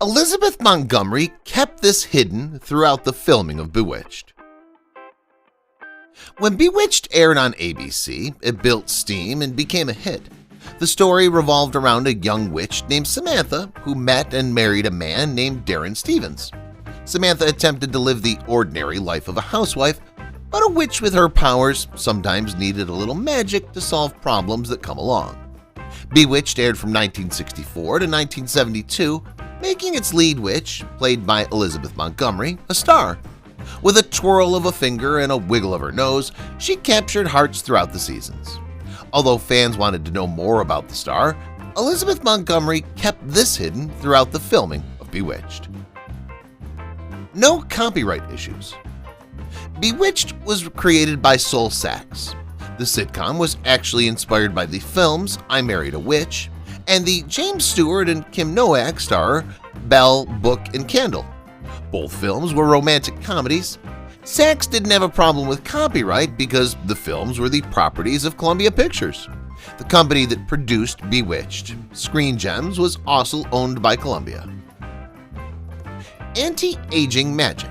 Elizabeth Montgomery kept this hidden throughout the filming of Bewitched. When Bewitched aired on ABC, it built steam and became a hit. The story revolved around a young witch named Samantha who met and married a man named Darren Stevens. Samantha attempted to live the ordinary life of a housewife, but a witch with her powers sometimes needed a little magic to solve problems that come along. Bewitched aired from 1964 to 1972, making its lead witch, played by Elizabeth Montgomery, a star. With a twirl of a finger and a wiggle of her nose, she captured hearts throughout the seasons. Although fans wanted to know more about the star, Elizabeth Montgomery kept this hidden throughout the filming of Bewitched. No copyright issues. Bewitched was created by Sol Sachs. The sitcom was actually inspired by the films I Married a Witch and the James Stewart and Kim Nowak star Belle, Book and Candle. Both films were romantic comedies. Sachs didn't have a problem with copyright because the films were the properties of Columbia Pictures. The company that produced Bewitched, Screen Gems, was also owned by Columbia. Anti-aging magic.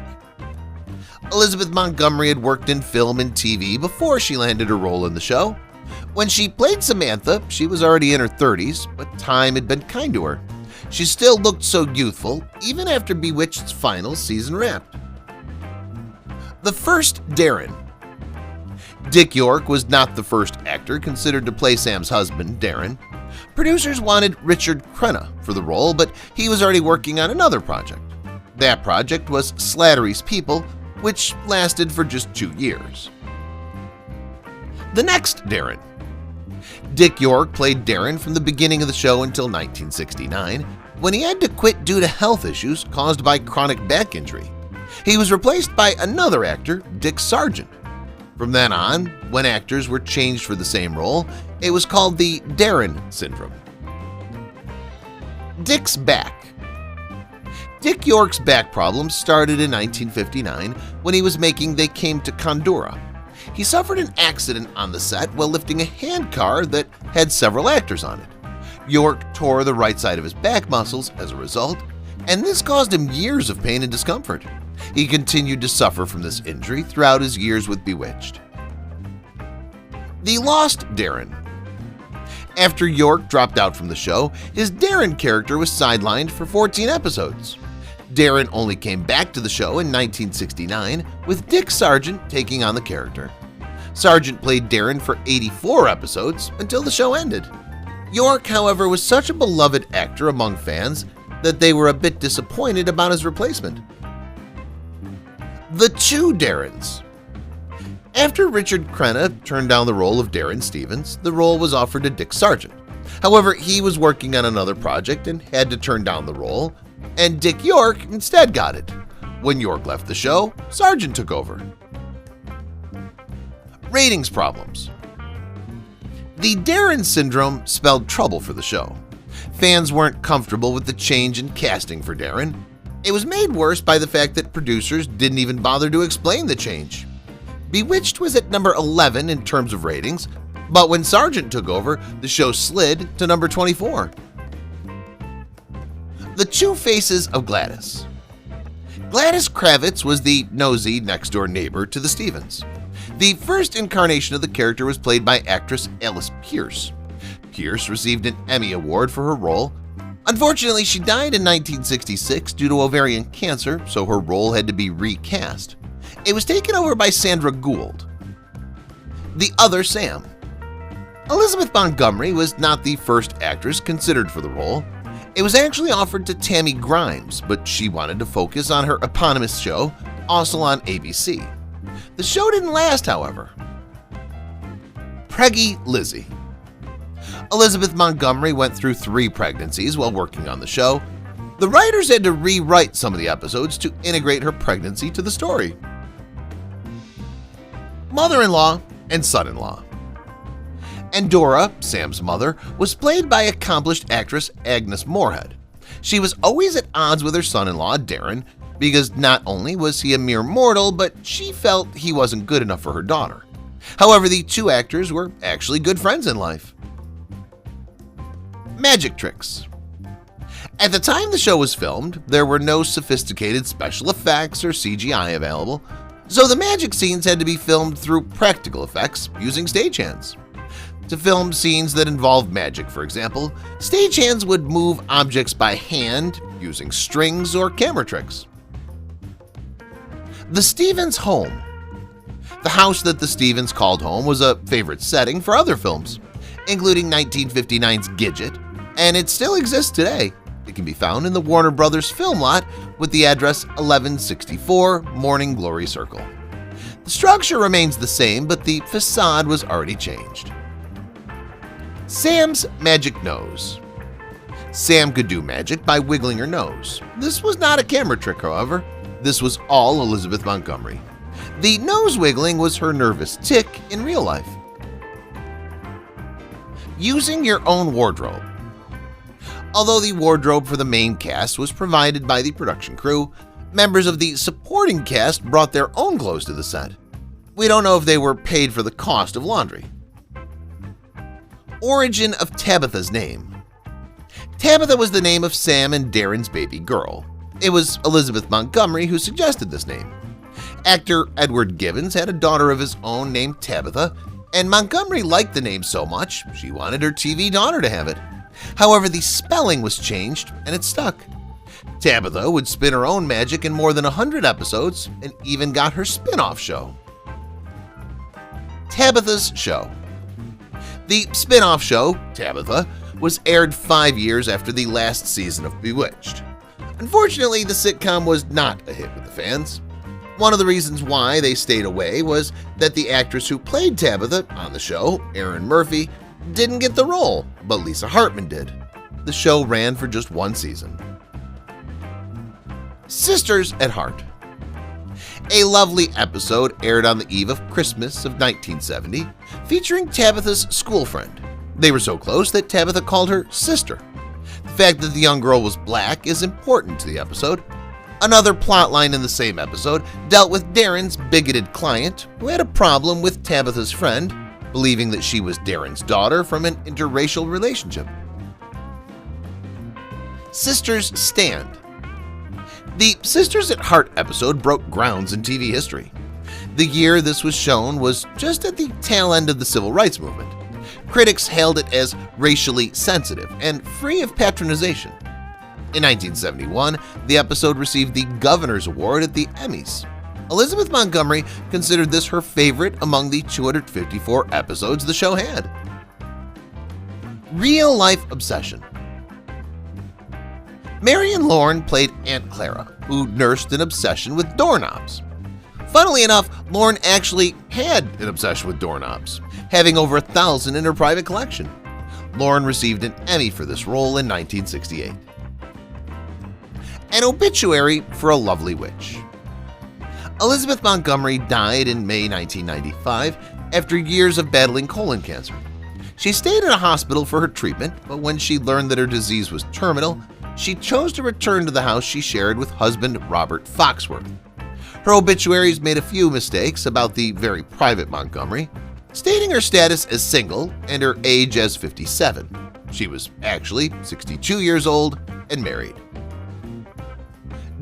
Elizabeth Montgomery had worked in film and TV before she landed her role in the show. When she played Samantha, she was already in her 30s, but time had been kind to her. She still looked so youthful, even after Bewitched's final season wrapped. The first Darrin. Dick York was not the first actor considered to play Sam's husband, Darren. Producers wanted Richard Crenna for the role, but he was already working on another project. That project was Slattery's People, which lasted for just 2 years. The next Darrin. Dick York played Darren from the beginning of the show until 1969, when he had to quit due to health issues caused by chronic back injury. He was replaced by another actor, Dick Sargent. From then on, when actors were changed for the same role, it was called the Darrin syndrome. Dick's back. Dick York's back problems started in 1959 when he was making They Came to Condora. He suffered an accident on the set while lifting a handcar that had several actors on it. York tore the right side of his back muscles as a result, and this caused him years of pain and discomfort. He continued to suffer from this injury throughout his years with Bewitched. The Lost Darrin. After York dropped out from the show, his Darrin character was sidelined for 14 episodes. Darrin only came back to the show in 1969, with Dick Sargent taking on the character. Sargent played Darrin for 84 episodes until the show ended. York, however, was such a beloved actor among fans that they were a bit disappointed about his replacement. The two Darrins. After Richard Crenna turned down the role of Darren Stevens, the role was offered to Dick Sargent. However, he was working on another project and had to turn down the role, and Dick York instead got it. When York left the show, Sargent took over. Ratings problems. The Darrin syndrome spelled trouble for the show. Fans weren't comfortable with the change in casting for Darrin. It was made worse by the fact that producers didn't even bother to explain the change. Bewitched was at number 11 in terms of ratings, but when Sargent took over, the show slid to number 24. The Two Faces of Gladys. Gladys Kravitz was the nosy next-door neighbor to the Stevens. The first incarnation of the character was played by actress Alice Pierce. Pierce received an Emmy Award for her role. Unfortunately, she died in 1966 due to ovarian cancer, so her role had to be recast. It was taken over by Sandra Gould. The Other Sam. Elizabeth Montgomery was not the first actress considered for the role. It was actually offered to Tammy Grimes, but she wanted to focus on her eponymous show, also on ABC. The show didn't last, however. Preggy Lizzie. Elizabeth Montgomery went through 3 pregnancies while working on the show. The writers had to rewrite some of the episodes to integrate her pregnancy to the story. Mother-in-law and son-in-law. Andorra, Sam's mother, was played by accomplished actress Agnes Moorehead. She was always at odds with her son-in-law, Darren, because not only was he a mere mortal, but she felt he wasn't good enough for her daughter. However, the two actors were actually good friends in life. Magic tricks. At the time the show was filmed, there were no sophisticated special effects or CGI available, so the magic scenes had to be filmed through practical effects using stagehands. To film scenes that involved magic, for example, stagehands would move objects by hand using strings or camera tricks. The Stevens home. The house that the Stevens called home was a favorite setting for other films, including 1959's Gidget, and it still exists today. It can be found in the Warner Brothers film lot with the address 1164 Morning Glory Circle. The structure remains the same, but the facade was already changed. Sam's magic nose. Sam could do magic by wiggling her nose. This was not a camera trick, however. This was all Elizabeth Montgomery. The nose wiggling was her nervous tick in real life. Using your own wardrobe. Although the wardrobe for the main cast was provided by the production crew, members of the supporting cast brought their own clothes to the set. We don't know if they were paid for the cost of laundry. Origin of Tabitha's name. Tabitha was the name of Sam and Darren's baby girl. It was Elizabeth Montgomery who suggested this name. Actor Edward Gibbons had a daughter of his own named Tabitha, and Montgomery liked the name so much she wanted her TV daughter to have it. However, the spelling was changed and it stuck. Tabitha would spin her own magic in more than 100 episodes and even got her spin-off show. Tabitha's Show. The spin-off show, Tabitha, was aired 5 years after the last season of Bewitched. Unfortunately, the sitcom was not a hit with the fans. One of the reasons why they stayed away was that the actress who played Tabitha on the show, Erin Murphy, didn't get the role, but Lisa Hartman did. The show ran for just one season. Sisters at Heart. A lovely episode aired on the eve of Christmas of 1970, featuring Tabitha's school friend. They were so close that Tabitha called her sister. The fact that the young girl was black is important to the episode. Another plotline in the same episode dealt with Darren's bigoted client who had a problem with Tabitha's friend, believing that she was Darren's daughter from an interracial relationship. Sisters Stand. The Sisters at Heart episode broke grounds in TV history. The year this was shown was just at the tail end of the civil rights movement. Critics hailed it as racially sensitive and free of patronization. In 1971, the episode received the Governor's Award at the Emmys. Elizabeth Montgomery considered this her favorite among the 254 episodes the show had. Real-life obsession. Marion Lorne played Aunt Clara, who nursed an obsession with doorknobs. Funnily enough, Lorne actually had an obsession with doorknobs, having over 1,000 in her private collection. Lorne received an Emmy for this role in 1968. An obituary for a lovely witch. Elizabeth Montgomery died in May 1995 after years of battling colon cancer. She stayed in a hospital for her treatment, but when she learned that her disease was terminal, she chose to return to the house she shared with husband Robert Foxworth. Her obituaries made a few mistakes about the very private Montgomery, stating her status as single and her age as 57. She was actually 62 years old and married.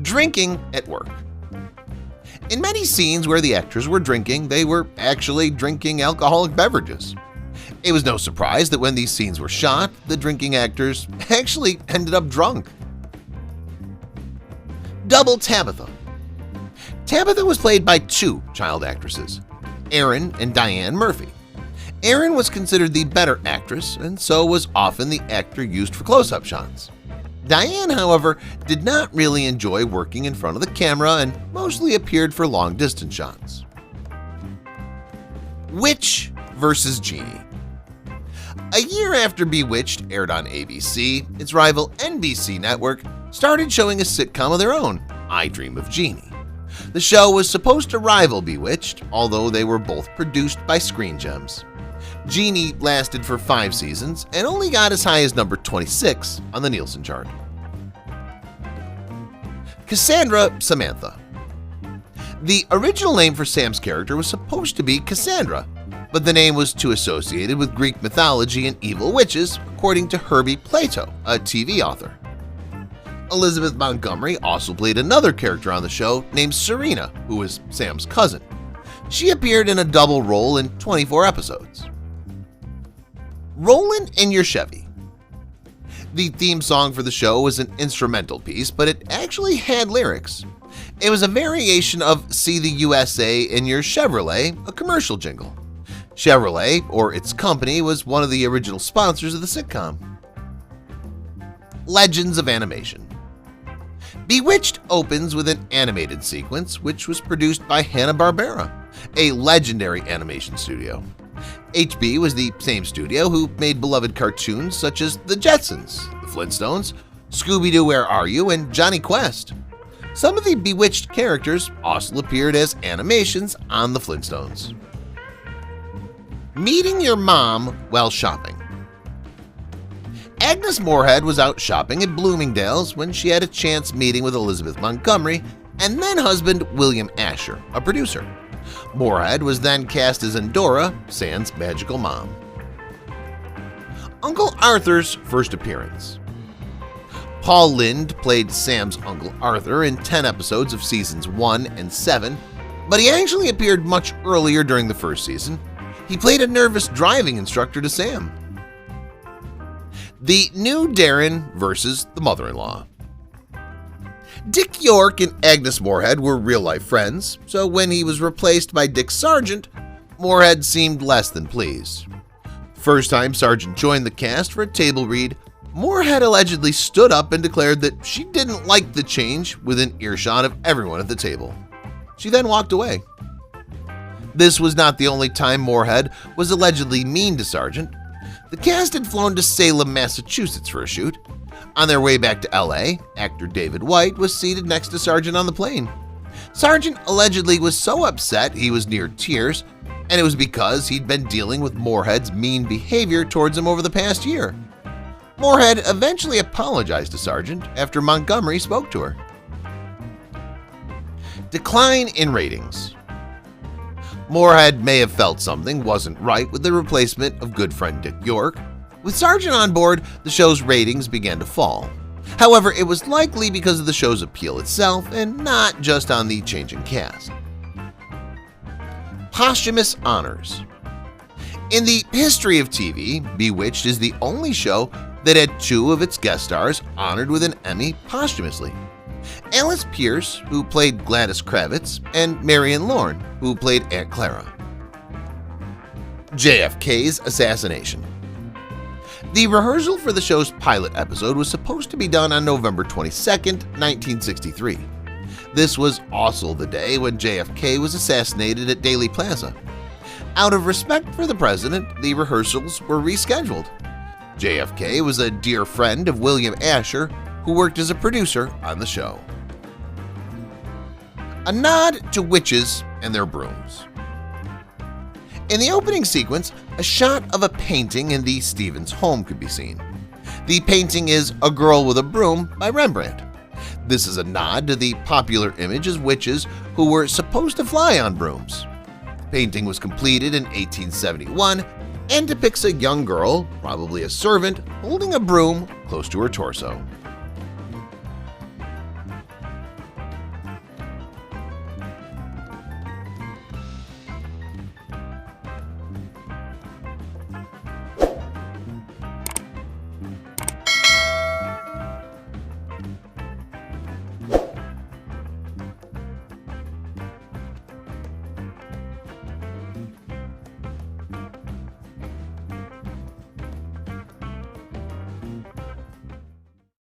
Drinking at work. In many scenes where the actors were drinking, they were actually drinking alcoholic beverages. It was no surprise that when these scenes were shot, the drinking actors actually ended up drunk. Double Tabitha. Tabitha was played by two child actresses, Erin and Diane Murphy. Erin was considered the better actress, and so was often the actor used for close-up shots. Diane, however, did not really enjoy working in front of the camera and mostly appeared for long-distance shots. Witch vs. Genie. A year after Bewitched aired on ABC, its rival NBC network started showing a sitcom of their own, I Dream of Jeannie. The show was supposed to rival Bewitched, although they were both produced by Screen Gems. Jeannie lasted for 5 seasons and only got as high as number 26 on the Nielsen chart. Cassandra Samantha. The original name for Sam's character was supposed to be Cassandra, but the name was too associated with Greek mythology and evil witches, according to Herbie Plato, a TV author. Elizabeth Montgomery also played another character on the show named Serena, who was Sam's cousin. She appeared in a double role in 24 episodes. Rollin' in Your Chevy. The theme song for the show was an instrumental piece, but it actually had lyrics. It was a variation of See the USA in Your Chevrolet, a commercial jingle. Chevrolet, or its company, was one of the original sponsors of the sitcom. Legends of Animation. Bewitched opens with an animated sequence which was produced by Hanna-Barbera, a legendary animation studio. HB was the same studio who made beloved cartoons such as The Jetsons, The Flintstones, Scooby-Doo Where Are You, and Johnny Quest. Some of the Bewitched characters also appeared as animations on The Flintstones. Meeting Your Mom While Shopping. Agnes Moorehead was out shopping at Bloomingdale's when she had a chance meeting with Elizabeth Montgomery and then-husband William Asher, a producer. Moorehead was then cast as Endora, Sam's magical mom. Uncle Arthur's first appearance. Paul Lynde played Sam's Uncle Arthur in 10 episodes of seasons 1 and 7, but he actually appeared much earlier during the first season. He played a nervous driving instructor to Sam. The New Darrin versus the Mother-in-Law. Dick York and Agnes Moorehead were real-life friends, so when he was replaced by Dick Sargent, Moorehead seemed less than pleased. First time Sargent joined the cast for a table read, Moorehead allegedly stood up and declared that she didn't like the change within earshot of everyone at the table. She then walked away. This was not the only time Moorehead was allegedly mean to Sargent. The cast had flown to Salem, Massachusetts for a shoot. On their way back to LA, actor David White was seated next to Sargent on the plane. Sargent allegedly was so upset he was near tears, and it was because he'd been dealing with Moorehead's mean behavior towards him over the past year. Moorehead eventually apologized to Sargent after Montgomery spoke to her. Decline in ratings. Moorehead may have felt something wasn't right with the replacement of good friend Dick York. With Sargent on board, the show's ratings began to fall. However, it was likely because of the show's appeal itself and not just on the changing cast. Posthumous honors. In the history of TV, Bewitched is the only show that had 2 of its guest stars honored with an Emmy posthumously. Alice Pierce, who played Gladys Kravitz, and Marion Lorne, who played Aunt Clara. JFK's assassination. The rehearsal for the show's pilot episode was supposed to be done on November 22, 1963. This was also the day when JFK was assassinated at Dealey Plaza. Out of respect for the president, the rehearsals were rescheduled. JFK was a dear friend of William Asher, who worked as a producer on the show. A nod to witches and their brooms. In the opening sequence, a shot of a painting in the Stevens home could be seen. The painting is A Girl with a Broom by Rembrandt. This is a nod to the popular image of witches who were supposed to fly on brooms. The painting was completed in 1871 and depicts a young girl, probably a servant, holding a broom close to her torso.